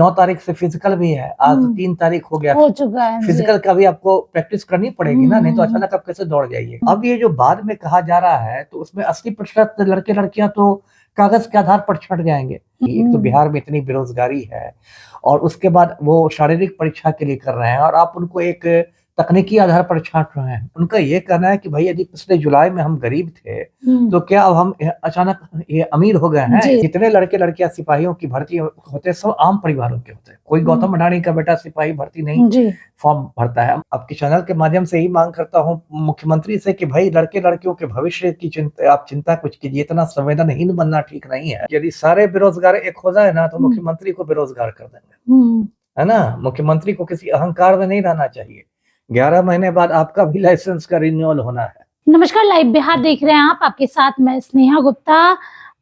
9 तारीख से फिजिकल भी है, आज 3 तारीख हो गया, हो चुका है। फिजिकल का भी आपको प्रैक्टिस करनी पड़ेगी ना, नहीं तो अचानक आप कैसे दौड़ जाइए। अब ये जो बाद में कहा जा रहा है तो उसमें 80% लड़के लड़कियां तो कागज के आधार पर छट जाएंगे। एक तो बिहार में इतनी बेरोजगारी है और उसके बाद वो शारीरिक परीक्षा के लिए कर रहे हैं और आप उनको एक तकनीकी आधार पर छांट रहे हैं। उनका ये कहना है कि भाई यदि पिछले जुलाई में हम गरीब थे तो क्या अब हम अचानक ये अमीर हो गए हैं। जितने लड़के लड़कियां सिपाहियों की भर्ती होते सब आम परिवारों के होते हैं, कोई गौतम अडानी का बेटा सिपाही भर्ती नहीं फॉर्म भरता है। आपके चैनल के माध्यम से ही मांग करता हूँ मुख्यमंत्री से कि भाई लड़के लड़कियों के भविष्य की आप चिंता कुछ कीजिए, इतना संवेदनहीन बनना ठीक नहीं है। यदि सारे बेरोजगार एक हो जाए ना तो मुख्यमंत्री को बेरोजगार कर देंगे, है ना। मुख्यमंत्री को किसी अहंकार में नहीं रहना चाहिए। 11 महीने बाद आपका भी लाइसेंस का रिन्यूअल होना है। नमस्कार, लाइव बिहार देख रहे हैं आप, आपके साथ मैं स्नेहा गुप्ता।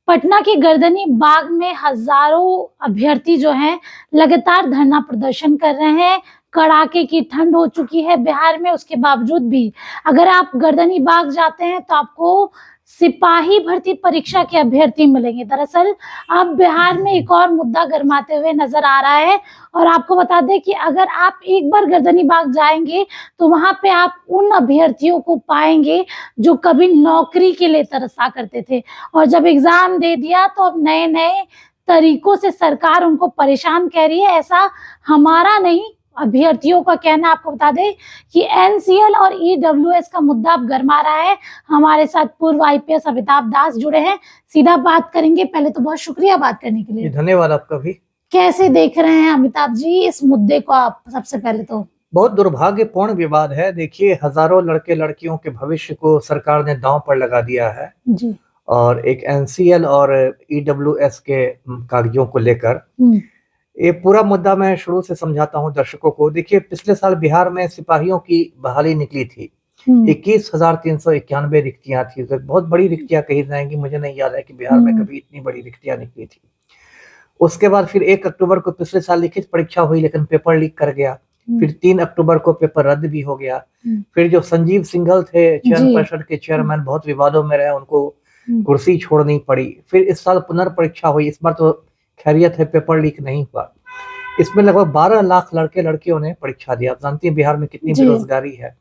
पटना के गर्दनी बाग में हजारों अभ्यर्थी जो हैं लगातार धरना प्रदर्शन कर रहे हैं। कड़ाके की ठंड हो चुकी है बिहार में, उसके बावजूद भी अगर आप गर्दनी बाग जाते हैं तो आपको सिपाही भर्ती परीक्षा के अभ्यर्थी मिलेंगे। दरअसल अब बिहार में एक और मुद्दा गरमाते हुए नजर आ रहा है और आपको बता दें कि अगर आप एक बार गर्दनी बाग जाएंगे तो वहां पे आप उन अभ्यर्थियों को पाएंगे जो कभी नौकरी के लिए तरसा करते थे और जब एग्जाम दे दिया तो अब नए नए तरीकों से सरकार उनको परेशान कर रही है। ऐसा हमारा नहीं, अभ्यर्थियों का कहना। आपको बता दें कि एनसीएल और ईडब्ल्यूएस का मुद्दा अब गरमा रहा है। हमारे साथ पूर्व आईपीएस अमिताभ दास जुड़े हैं, सीधा बात करेंगे। पहले तो बहुत शुक्रिया बात करने के लिए। धन्यवाद आपका भी। कैसे देख रहे हैं अमिताभ जी इस मुद्दे को आप? सबसे पहले तो बहुत दुर्भाग्यपूर्ण विवाद है। देखिए, हजारों लड़के लड़कियों के भविष्य को सरकार ने दांव पर लगा दिया है जी। और एक एनसीएल और ईडब्ल्यूएस के कागजों को लेकर ये पूरा मुद्दा मैं शुरू से समझाता हूं दर्शकों को। देखिए, पिछले साल बिहार में सिपाहियों की बहाली निकली थी, 21,391 रिक्तियां थी। तो बहुत बड़ी रिक्तियां कही जाएंगी, मुझे नहीं याद है कि बिहार में कभी इतनी बड़ी रिक्तियां निकली थी। उसके बाद फिर 1 अक्टूबर को पिछले साल लिखित परीक्षा हुई लेकिन पेपर लीक कर गया। फिर 3 अक्टूबर को पेपर रद्द भी हो गया। फिर जो संजीव सिंघल थे चयन परिषद के चेयरमैन, बहुत विवादों में रहे, उनको कुर्सी छोड़नी पड़ी। फिर इस साल पुनर्परीक्षा हुई, इस बार तो खैरियत है, पेपर लीक नहीं हुआ। इसमें लगभग 12 लाख लड़के लड़कियों ने परीक्षा दिया। आप जानती हैं बिहार में कितनी बेरोजगारी है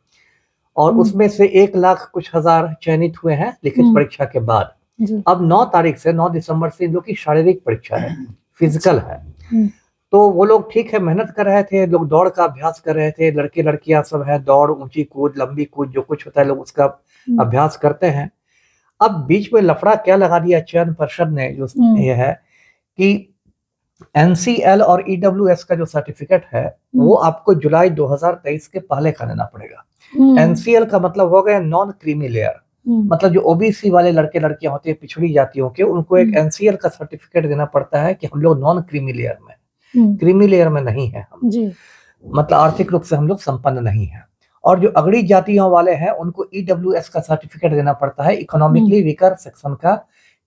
और उसमें से 1 लाख कुछ हजार चयनित हुए हैं लिखित परीक्षा के बाद। अब 9 तारीख से 9 दिसंबर से इन लोग की शारीरिक परीक्षा है, फिजिकल है। तो वो लोग ठीक है मेहनत कर रहे थे, लोग दौड़ का अभ्यास कर रहे थे, लड़के लड़कियां सब है, दौड़, ऊंची कूद, लंबी कूद, जो कुछ होता है लोग उसका अभ्यास करते हैं। अब बीच में लफड़ा क्या लगा दिया चयन परिषद ने, जो ये है कि एनसीएल और ईडब्ल्यूएस का जो सर्टिफिकेट है वो आपको जुलाई 2023 के पहले का लेना पड़ेगा। एनसीएल का मतलब हो गया नॉन क्रीमी लेयर, मतलब जो ओबीसी वाले लड़के लड़कियां होती है पिछड़ी जातियों के, उनको एक एनसीएल का सर्टिफिकेट देना पड़ता है कि हम लोग नॉन क्रीमी लेयर में, क्रीमी लेयर में नहीं है हम, मतलब आर्थिक रूप से हम लोग संपन्न नहीं है। और जो अगड़ी जातियों वाले हैं उनको ईडब्ल्यूएस का सर्टिफिकेट देना पड़ता है, इकोनॉमिकली वीकर सेक्शन का,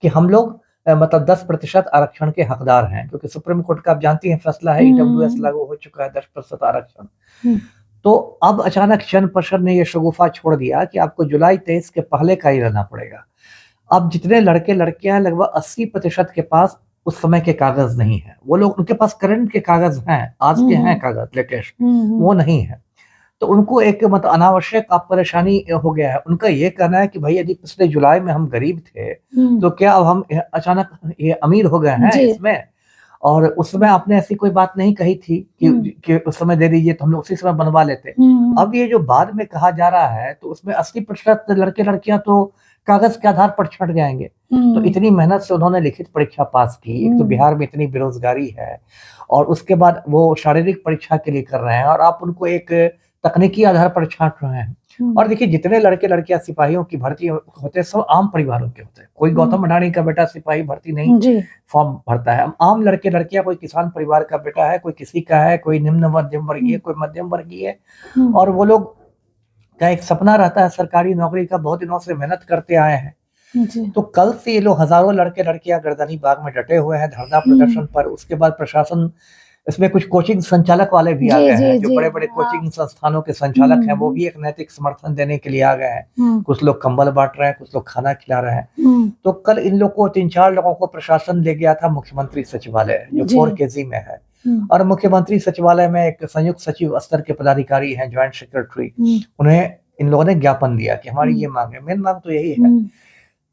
कि हम लोग मतलब 10% आरक्षण के हकदार हैं, क्योंकि सुप्रीम कोर्ट का आप जानती हैं फैसला है, ईडब्ल्यूएस लागू हो चुका है 10% आरक्षण। तो अब अचानक चयन परिषद ने यह शगुफा छोड़ दिया कि आपको जुलाई 23 के पहले का ही रहना पड़ेगा। अब जितने लड़के लड़कियां हैं लगभग 80% के पास उस समय के कागज नहीं है। वो लोग, उनके पास करंट के कागज हैं, आज के हैं कागज लेटेस्ट, वो नहीं है। तो उनको एक मतलब अनावश्यक आप परेशानी हो गया है। उनका ये कहना है कि भाई यदि पिछले जुलाई में हम गरीब थे तो क्या अब हम अचानक ये अमीर हो गए हैं इसमें। और उस समय आपने ऐसी कोई बात नहीं कही थी कि उस समय दे दीजिए तो हम लोग उसी समय बनवा लेते। अब ये जो बाद में कहा जा रहा है तो उसमें 80% लड़के लड़कियां तो कागज के आधार पर छट जाएंगे। तो इतनी मेहनत से उन्होंने लिखित परीक्षा पास की, एक तो बिहार में इतनी बेरोजगारी है और उसके बाद वो शारीरिक परीक्षा के लिए कर रहे हैं और आप उनको एक तकनीकी आधार पर छांट रहे हैं। और देखिए, जितने लड़के लड़कियां सिपाहियों की भर्ती होते हैं सब आम परिवारों के होते हैं, कोई गौतम अडानी का बेटा सिपाही भर्ती नहीं फॉर्म भरता है। आम लड़के लड़कियां, कोई किसान परिवार का बेटा है, कोई किसी का है, कोई निम्न मध्यम वर्गीय, कोई मध्यम वर्गीय, और वो लोग का एक सपना रहता है सरकारी नौकरी का, बहुत दिनों से मेहनत करते आए हैं। तो कल से ये लोग हजारों लड़के लड़कियां गर्दनी बाग में डटे हुए हैं धरना प्रदर्शन पर। उसके बाद प्रशासन, इसमें कुछ कोचिंग संचालक वाले भी आ गए हैं, जो बड़े बड़े कोचिंग संस्थानों के संचालक हैं, वो भी एक नैतिक समर्थन देने के लिए आ गए हैं। कुछ लोग कंबल बांट रहे हैं, कुछ लोग खाना खिला रहे हैं। तो कल इन लोग को 3-4 लोगों को प्रशासन ले गया था मुख्यमंत्री सचिवालय, जो 4 kg में है। और मुख्यमंत्री सचिवालय में एक संयुक्त सचिव स्तर के पदाधिकारी हैं, ज्वाइंट सेक्रेटरी, उन्हें इन लोगों ने ज्ञापन दिया कि हमारी ये मांग है। मेन मांग तो यही है।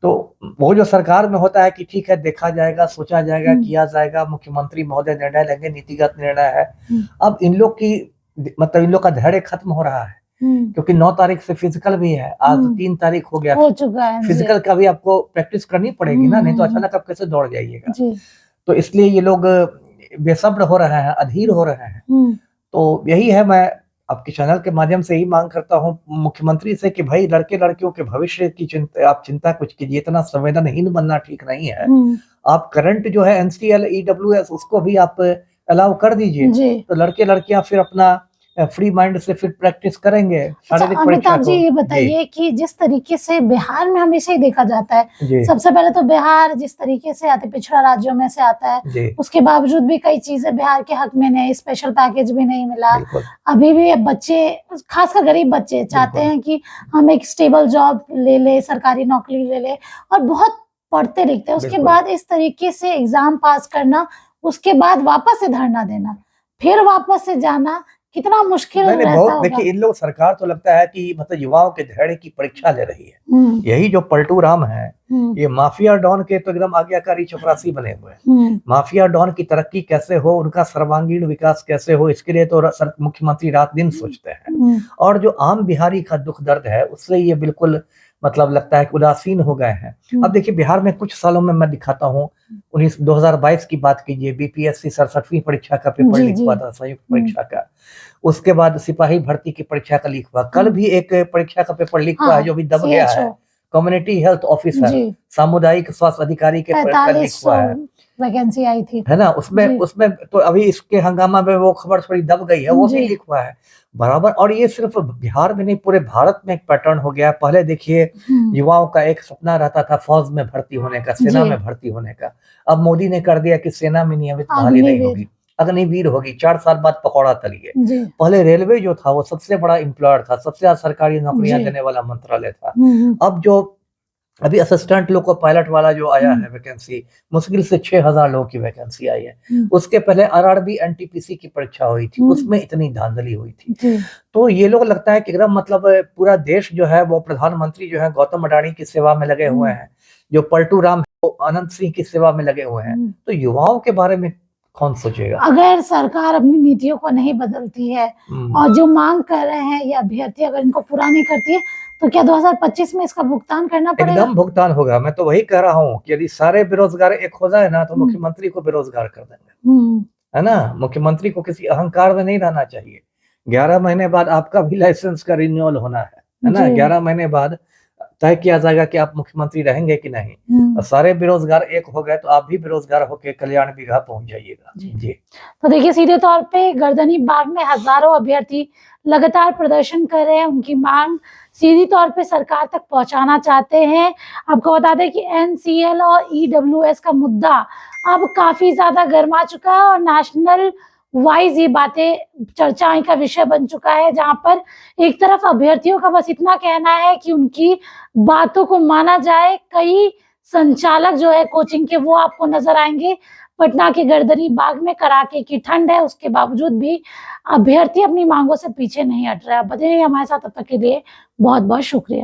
तो वो जो सरकार में होता है कि ठीक है, देखा जाएगा, सोचा जाएगा, किया जाएगा, मुख्यमंत्री महोदय निर्णय लेंगे, नीतिगत निर्णय है। अब इन लोग की मतलब इन लोग का धैर्य खत्म हो रहा है, क्योंकि 9 तारीख से फिजिकल भी है, आज 3 तारीख हो गया, हो चुका है। फिजिकल का भी आपको प्रैक्टिस करनी पड़ेगी ना, नहीं तो अचानक आप कैसे दौड़ जाइएगा। तो इसलिए ये लोग बेसब्र हो रहे हैं, अधीर हो रहे हैं। तो यही है, मैं आपके चैनल के माध्यम से ही मांग करता हूँ मुख्यमंत्री से कि भाई लड़के लड़कियों के भविष्य की आप चिंता कुछ कीजिए, इतना संवेदनहीन बनना ठीक नहीं है। आप करंट जो है NCL EWS उसको भी आप अलाउ कर दीजिए, तो लड़के लड़कियां फिर अपना फ्री माइंड से फिर प्रैक्टिस करेंगे शारीरिक परीक्षा अमिताभ जी, ये बताइए कि जिस तरीके से बिहार में हमेशा ही देखा जाता है, सबसे पहले तो बिहार जिस तरीके से अति पिछड़ा राज्यों में से आता है, उसके बावजूद भी कई चीजें बिहार के हक में नहीं, स्पेशल पैकेज भी नहीं मिला। अभी भी बच्चे, खासकर गरीब बच्चे चाहते हैं कि हम एक स्टेबल जॉब ले ले, सरकारी नौकरी ले ले, और बहुत पढ़ते लिखते हैं, उसके बाद इस तरीके से एग्जाम पास करना, उसके बाद वापस से धरना देना, फिर वापस से जाना, कितना मुश्किल रहता होगा। देखिए, इन लोग सरकार तो लगता है कि मतलब युवाओं के धैर्य की परीक्षा ले रही है। यही जो पलटू राम है, ये माफिया डॉन के तो एकदम आज्ञाकारी चपरासी बने हुए हैं। माफिया डॉन की तरक्की कैसे हो, उनका सर्वांगीण विकास कैसे हो, इसके लिए तो मुख्यमंत्री रात दिन सोचते हैं। और जो आम बिहारी का दुख दर्द है, उससे ये बिल्कुल मतलब लगता है कि उदासीन हो गए हैं। अब देखिए, बिहार में कुछ सालों में मैं दिखाता हूँ, 2022 की बात कीजिए, BPSC 67वीं परीक्षा का पेपर लीक हुआ था, संयुक्त परीक्षा का। उसके बाद सिपाही भर्ती की परीक्षा का लीक हुआ। कल भी एक परीक्षा का पेपर लीक हुआ है, जो भी दब गया है, कम्युनिटी हेल्थ ऑफिसर, सामुदायिक स्वास्थ्य अधिकारी के परीक्षा लीक हुआ है, वैकेंसी आई थी, है ना। उसमें तो अभी इसके हंगामा में वो खबर थोड़ी दब गई है, वो भी लीक हुआ है बराबर। और ये सिर्फ बिहार में नहीं, पूरे भारत में एक पैटर्न हो गया। पहले देखिए, युवाओं का एक सपना रहता था फौज में भर्ती होने का, सेना में भर्ती होने का। अब मोदी ने कर दिया कि सेना में नियमित बहाली नहीं होगी, अग्निवीर होगी, 4 साल बाद पकौड़ा तलिए। पहले रेलवे जो था वो सबसे बड़ा एम्प्लॉयर था, सबसे ज्यादा सरकारी नौकरियां देने वाला मंत्रालय था। अब जो अभी असिस्टेंट लोको पायलट वाला जो आया है वैकेंसी, मुश्किल से 6000 लोगों की वैकेंसी आई है। उसके पहले RRB NTPC की परीक्षा हुई थी, उसमें इतनी धांधली हुई थी। तो ये लोग लगता है कि एकदम मतलब पूरा देश जो है वो प्रधानमंत्री जो है गौतम अडानी की सेवा में लगे हुए हैं, जो पलटू राम वो अनंत सिंह की सेवा में लगे हुए हैं। तो युवाओं के बारे में कौन सोचेगा? अगर सरकार अपनी नीतियों को नहीं बदलती है और जो मांग कर रहे हैं ये अभ्यर्थी अगर इनको पूरा नहीं करती है, तो क्या 2025 में इसका भुगतान करना पड़ेगा? एकदम भुगतान होगा। मैं तो वही कह रहा हूँ कि यदि सारे बेरोजगार एक हो जाए ना, तो मुख्यमंत्री को बेरोजगार कर देंगे, है ना। मुख्यमंत्री को किसी अहंकार में नहीं रहना चाहिए। 11 महीने बाद आपका भी लाइसेंस का रिन्यूअल होना है ना। 11 महीने बाद तय किया जाएगा कि आप मुख्यमंत्री रहेंगे कि नहीं। और सारे बेरोजगार एक हो गए तो आप भी बेरोजगार होकर कल्याण बीघा पहुंच जाइएगा। जी। तो देखिए, सीधे तौर पे गर्दनी बाग में हजारों अभ्यर्थी लगातार प्रदर्शन कर रहे हैं, उनकी मांग सीधी तौर पे सरकार तक पहुंचाना चाहते हैं। आपको बता दें कि NCL और EWS का मुद्दा अब काफी ज्यादा गर्मा चुका है और नेशनल वाइज ये बातें चर्चा का विषय बन चुका है, जहां पर एक तरफ अभ्यर्थियों का बस इतना कहना है कि उनकी बातों को माना जाए। कई संचालक जो है कोचिंग के, वो आपको नजर आएंगे पटना के गर्दनी बाग में। कड़ाके की ठंड है, उसके बावजूद भी अभ्यर्थी अपनी मांगों से पीछे नहीं हट रहा है। बने रहिए हमारे साथ, तब तक के लिए बहुत बहुत शुक्रिया।